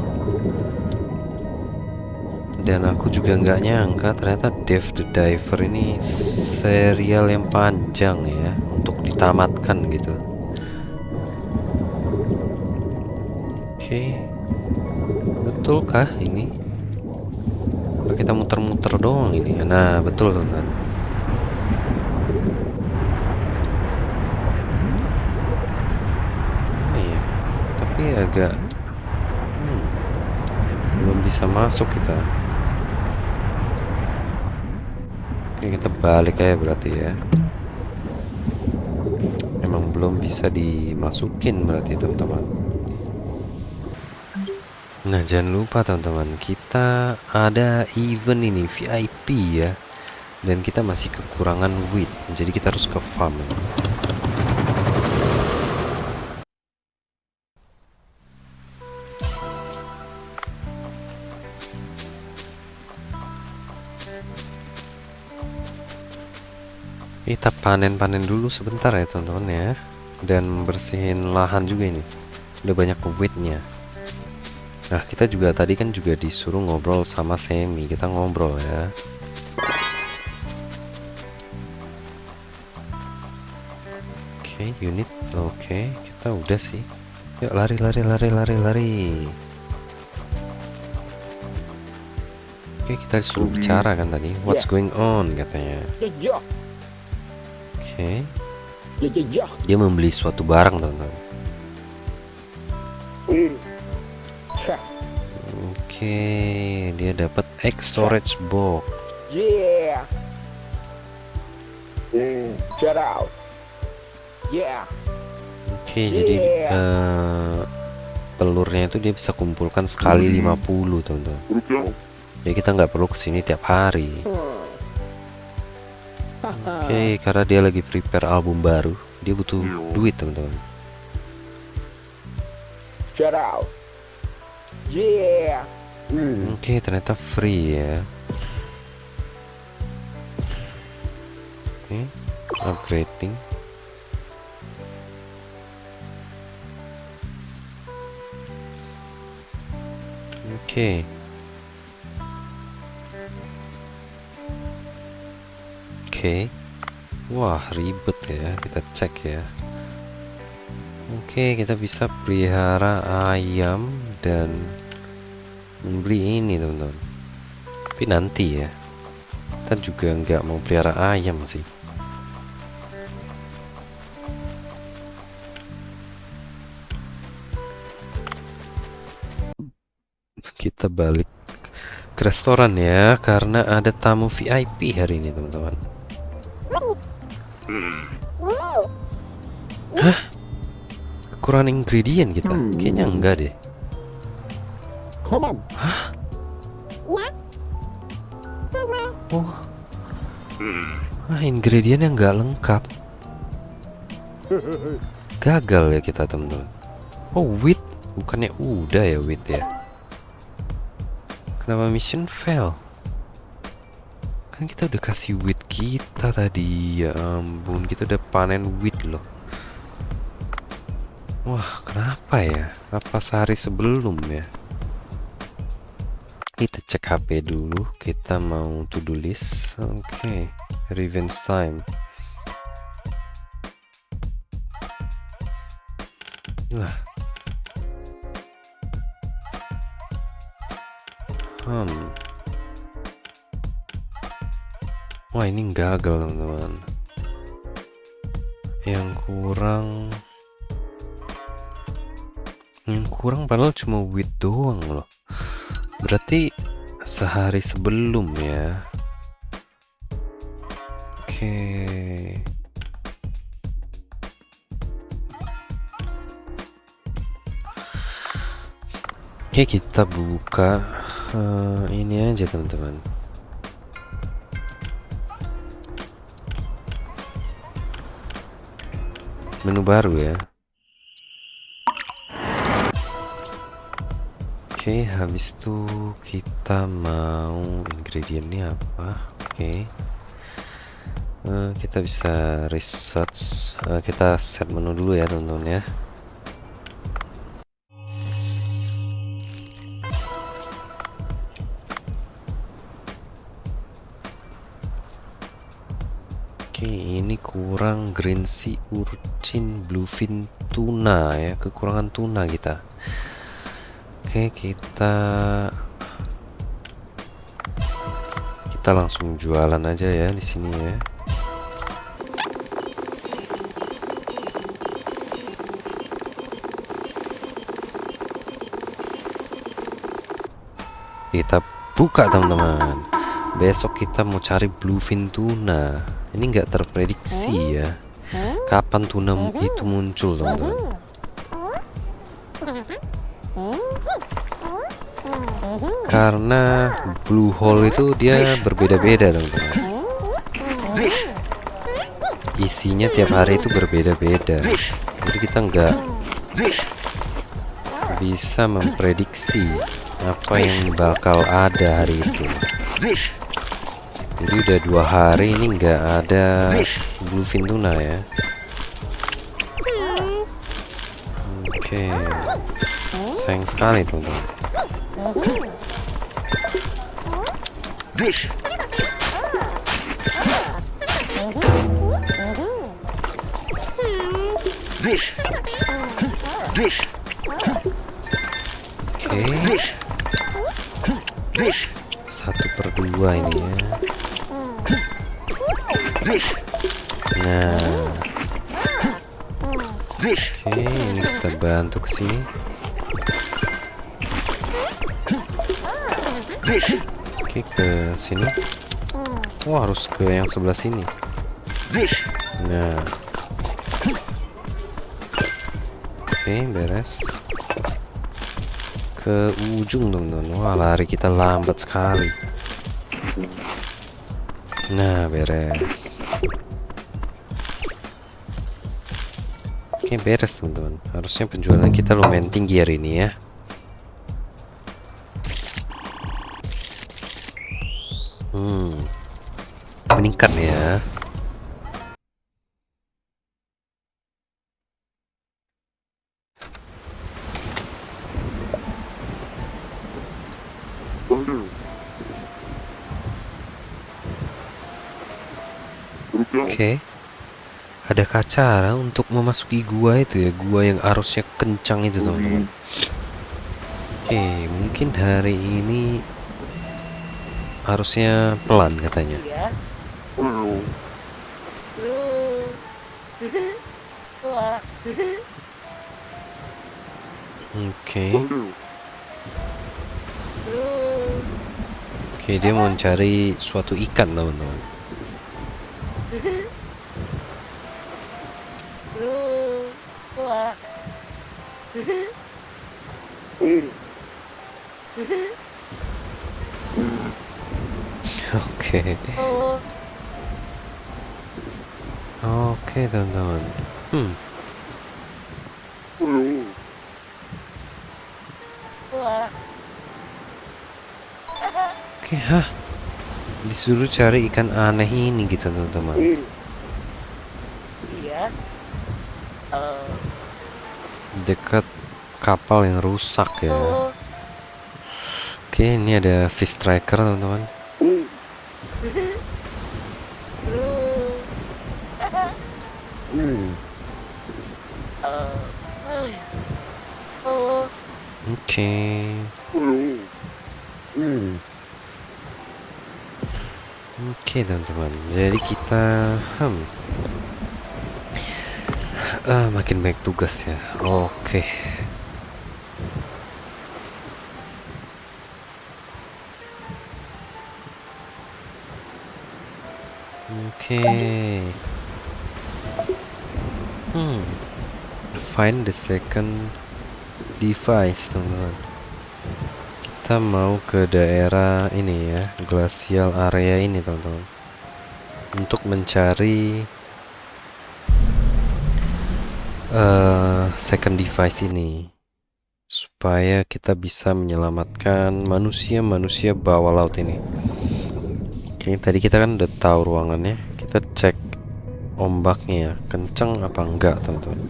Dan aku juga nggak nyangka ternyata Dave the Diver ini serial yang panjang ya untuk ditamatkan gitu. Oke, betulkah ini? Apa kita muter-muter doang ini? Nah, betul kan? Iya, tapi agak belum bisa masuk kita. Oke, kita balik aja berarti ya. Emang belum bisa dimasukin berarti, teman-teman. Nah, jangan lupa teman-teman, kita ada event ini VIP ya. Dan kita masih kekurangan wheat, jadi kita harus ke farm. Kita panen-panen dulu sebentar ya teman-teman ya. Dan bersihin lahan juga ini. Udah banyak wheatnya. Nah, kita juga tadi kan juga disuruh ngobrol sama Semi. Kita ngobrol ya. Oke, unit. Oke, kita udah sih. Yuk lari. Oke, kita disuruh bicara kan tadi. What's going on katanya. Oke. Dia membeli suatu barang teman-teman. Oke, dia dapat X storage box. Yeah. Shut out. Yeah. Oke, jadi telurnya itu dia bisa kumpulkan sekali 50 teman-teman. Jadi kita nggak perlu kesini tiap hari. Oke, karena dia lagi prepare album baru, dia butuh duit teman-teman. Shut out. Yeah. Oke, ternyata free ya. Oke, upgrading. Oke. Oke. Wah, ribet ya. Kita cek ya. Oke, kita bisa pelihara ayam dan membeli ini teman-teman. Tapi nanti ya. Kita juga nggak mau pelihara ayam sih. Kita balik ke restoran ya, karena ada tamu VIP hari ini teman-teman. Hah? Kekurangan ingredient kita? Kayaknya enggak deh. Hah? Oh. Ingredientnya nggak lengkap. Gagal ya kita teman-teman. Oh, wheat. Bukannya udah ya wheat ya? Kenapa mission fail? Kan kita udah kasih wheat kita tadi. Ya ampun, kita udah panen wheat loh. Wah, kenapa ya? Apa sehari sebelum ya? Kita cek HP dulu. Kita mau to do list. Oke, revenge time. Lah. Wah, ini gagal teman-teman. Yang kurang padahal cuma wheat doang loh. Berarti sehari sebelum ya. Oke. Oke, kita buka ini aja teman-teman. Menu baru ya. Oke, habis itu kita mau ingredientnya apa? Oke. Kita bisa research. Kita set menu dulu ya teman-teman ya. Oke, ini kurang green sea urchin, bluefin tuna ya, kekurangan tuna kita. Oke, kita langsung jualan aja ya di sini ya. Kita buka teman-teman. Besok kita mau cari bluefin tuna. Ini nggak terprediksi ya. Kapan tuna itu muncul teman-teman? Karena blue hole itu dia berbeda-beda, teman-teman. Isinya tiap hari itu berbeda-beda. Jadi kita nggak bisa memprediksi apa yang bakal ada hari itu. Jadi udah 2 hari ini nggak ada bluefin tuna ya. Oke, sayang sekali teman-teman. Oke, 1/2 ini ya. Nah, oke, ini kita bantu ke sini. Oke, ke sini. Wah, harus ke yang sebelah sini. Nah, oke, beres. Ke ujung teman-teman. Wah, lari kita lambat sekali. Nah, beres. Oke, beres teman-teman. Harusnya penjualan kita lumayan tinggi hari ini ya. Meningkat ya. Oke. Adakah cara untuk memasuki gua itu ya, gua yang arusnya kencang itu teman-teman? Oke, mungkin hari ini arusnya pelan katanya. Oke. Oke, dia mau mencari suatu ikan teman-teman. Oke. Oke, teman-teman. Oke, disuruh cari ikan aneh ini gitu, teman-teman. Dekat kapal yang rusak ya. Oke, ini ada fish striker, teman-teman. Oke. Oke, teman-teman. Jadi kita makin banyak tugas ya. Oke. Oke. Find the second device, teman-teman. Kita mau ke daerah ini ya, glacial area ini, teman-teman, untuk mencari second device ini supaya kita bisa menyelamatkan manusia-manusia bawah laut ini. Oke, tadi kita kan udah tahu ruangannya. Kita cek ombaknya kenceng apa enggak, teman-teman.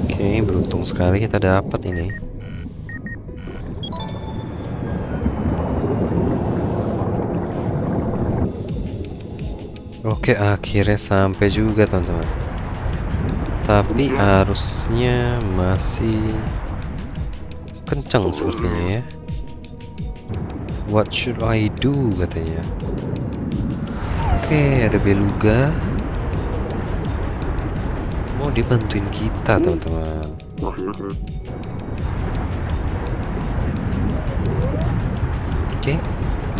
Oke, beruntung sekali kita dapat ini. Oke, akhirnya sampai juga, teman-teman. Tapi arusnya masih kencang sepertinya ya. What should I do katanya. Oke, ada beluga. Oh, dia bantuin kita, teman-teman. Oke,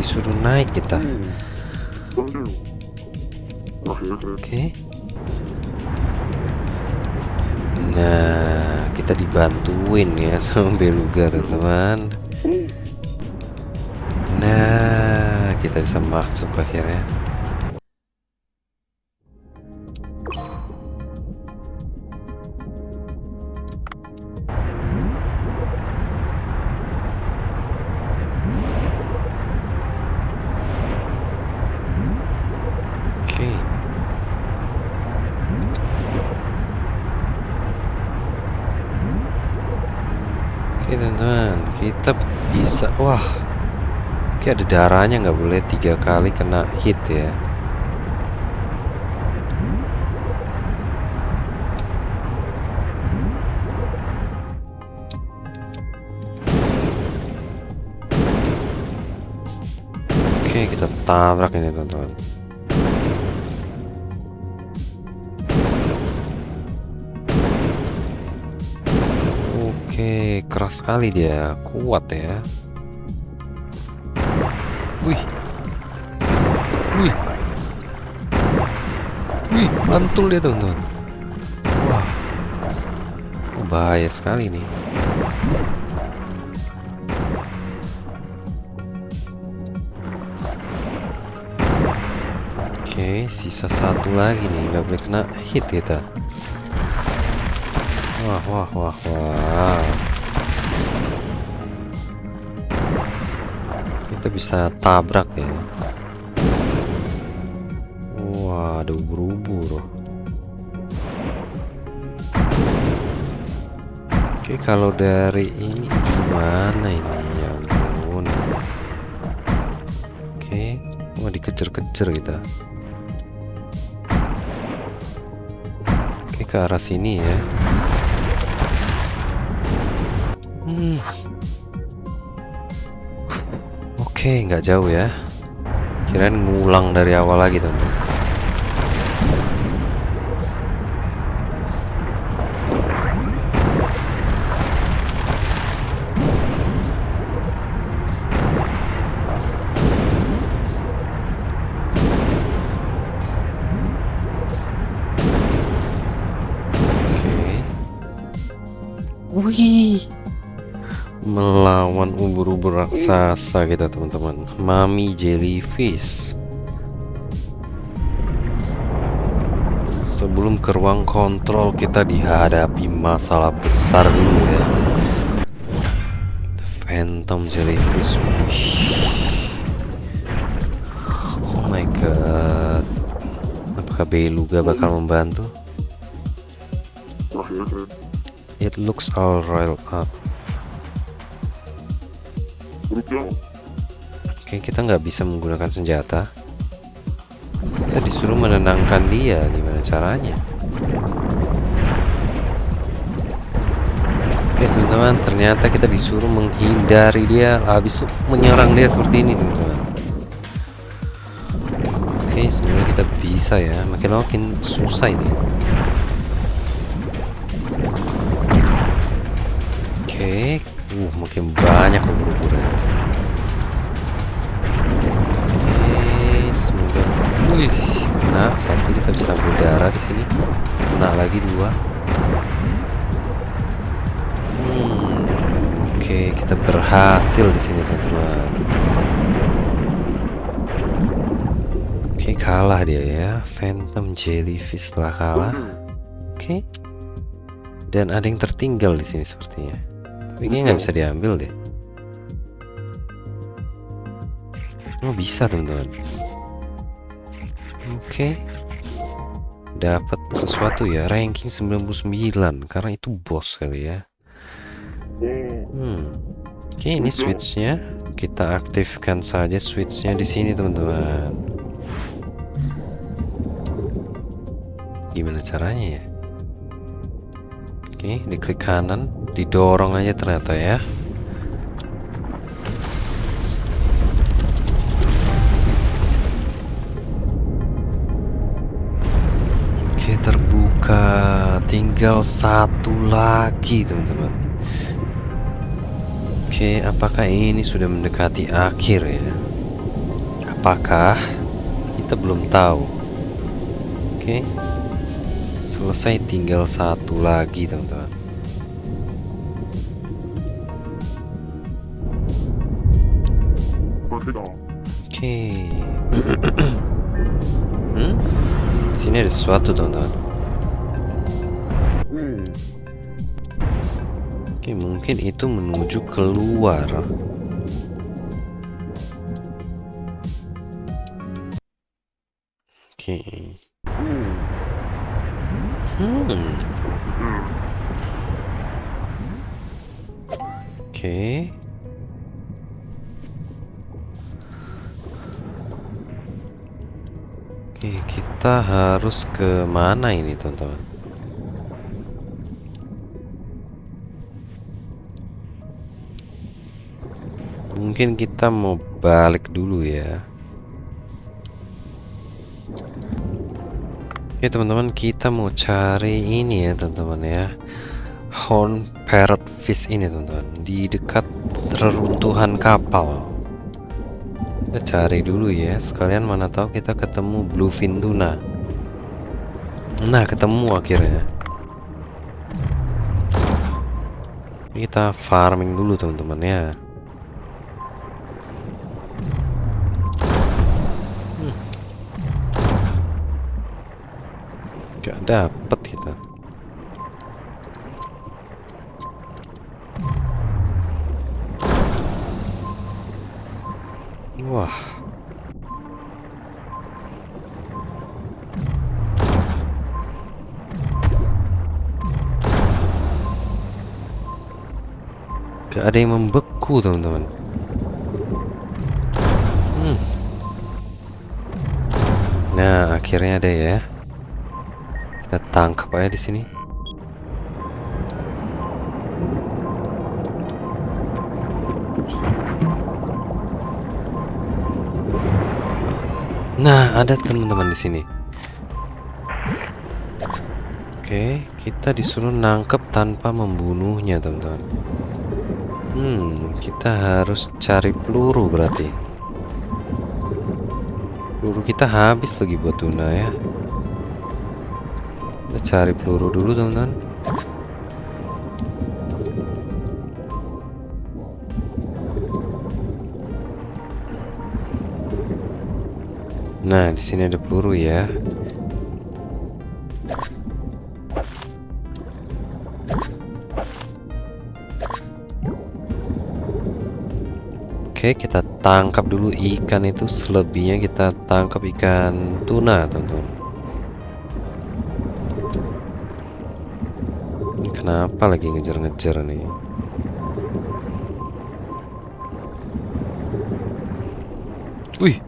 disuruh naik kita. Oke. Nah, kita dibantuin ya sama beluga, teman-teman. Nah, kita bisa masuk akhirnya. Oke. Oke, teman-teman, kita bisa. Wah, kayak ada darahnya, nggak boleh 3 kali kena hit ya. Oke, kita tabrak ini, teman-teman. Oke, keras sekali dia, kuat ya. Wih, wih, wih, mantul dia, teman-teman. Wah, bahaya sekali nih. Oke, sisa 1 lagi nih, nggak boleh kena hit kita. Wah, wah, wah, wah. Kita bisa tabrak ya. Wah, ada ubur-ubur. Oke, kalau dari ini gimana ini? Ya ampun. Oke, wah, dikejar-kejar kita. Oke, ke arah sini ya. Oke, nggak jauh ya. Kirain ngulang dari awal lagi, teman-teman. Oke. Wih. Melawan ubur-ubur raksasa kita, teman-teman. Mami jellyfish. Sebelum ke ruang kontrol, kita dihadapi masalah besar dulu ya. Phantom jellyfish. Wih. Oh my god. Apakah beluga bakal membantu? It looks all riled up. Oke, kita nggak bisa menggunakan senjata. Kita disuruh menenangkan dia. Gimana caranya? Oke, teman-teman, ternyata kita disuruh menghindari dia, habis itu menyerang dia seperti ini, teman-teman. Oke, sebenarnya kita bisa ya. Makin susah ini. Oke, makin banyak ubur-uburnya. Semoga, wih, kena 1, kita bisa ambil darah di sini. Kena lagi 2. Oke, kita berhasil di sini, teman-teman. Oke, kalah dia ya. Phantom jellyfish telah kalah. Oke. Dan ada yang tertinggal di sini sepertinya. Tapi kayaknya nggak bisa diambil deh. Oh, bisa, teman-teman. Oke. Dapat sesuatu ya, ranking 99 karena itu bos kali ya. Oke, ini switchnya. Kita aktifkan saja switchnya di sini, teman-teman. Gimana caranya ya? Oke, diklik kanan, didorong aja ternyata ya. Oke, terbuka. Tinggal 1 lagi, teman-teman. Oke, apakah ini sudah mendekati akhir ya? Apakah? Kita belum tahu. Oke. Selesai, tinggal satu lagi teman-teman. Oke. Sini ada sesuatu teman-teman. Oke, mungkin itu menuju keluar. Oke. Oke. Oke, kita harus ke mana ini, teman-teman? Mungkin kita mau balik dulu ya. Oke, teman-teman, kita mau cari ini ya, teman-teman ya. Horn parrotfish ini, teman-teman, di dekat reruntuhan kapal. Kita cari dulu ya, sekalian mana tahu kita ketemu bluefin tuna. Nah, ketemu akhirnya. Kita farming dulu teman-teman ya. Gak dapet kita. Wah. Gak ada yang membeku teman-teman. Nah, akhirnya ada ya. Kita tangkap aja di sini. Nah, ada teman-teman di sini. Oke, kita disuruh nangkep tanpa membunuhnya, teman-teman. Kita harus cari peluru berarti. Peluru kita habis lagi buat tuna ya. Kita cari peluru dulu, teman-teman. Nah, di sini ada peluru ya. Oke, kita tangkap dulu ikan itu, selebihnya kita tangkap ikan tuna, teman-teman. Ini kenapa lagi ngejar-ngejar nih? Wih.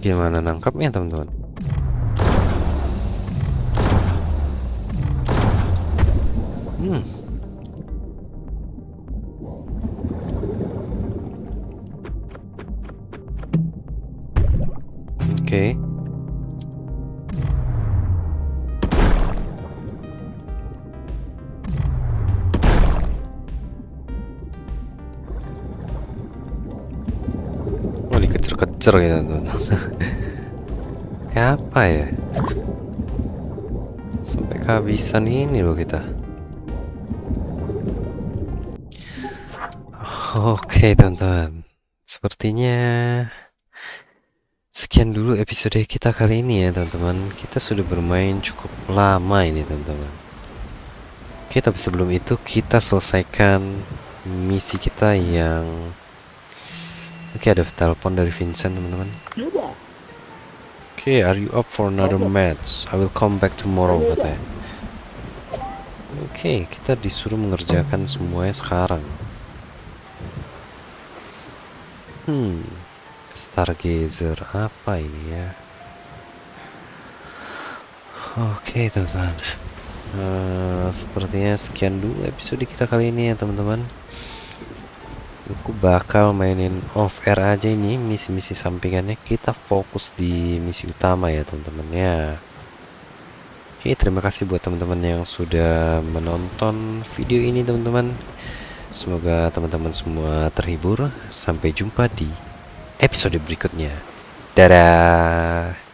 Gimana nangkapnya, teman-teman? Oke. Oh, dikejar-kejar ya, teman-teman. Apa ya? Sampai kehabisan ini loh kita. Oke, teman-teman. Sepertinya sekian dulu episode kita kali ini ya, teman-teman. Kita sudah bermain cukup lama ini, teman-teman. Oke, tapi sebelum itu kita selesaikan misi kita yang... Oke, ada telepon dari Vincent, teman-teman. Oke, are you up for another match? I will come back tomorrow, katanya. Oke, kita disuruh mengerjakan semuanya sekarang. Stargazer apa ini ya? Oke, teman-teman. Sepertinya sekian dulu episode kita kali ini ya, teman-teman. Aku bakal mainin off air aja ini misi-misi sampingannya. Kita fokus di misi utama ya teman-teman ya. Oke, terima kasih buat teman-teman yang sudah menonton video ini teman-teman. Semoga teman-teman semua terhibur. Sampai jumpa di episode berikutnya. Dadah.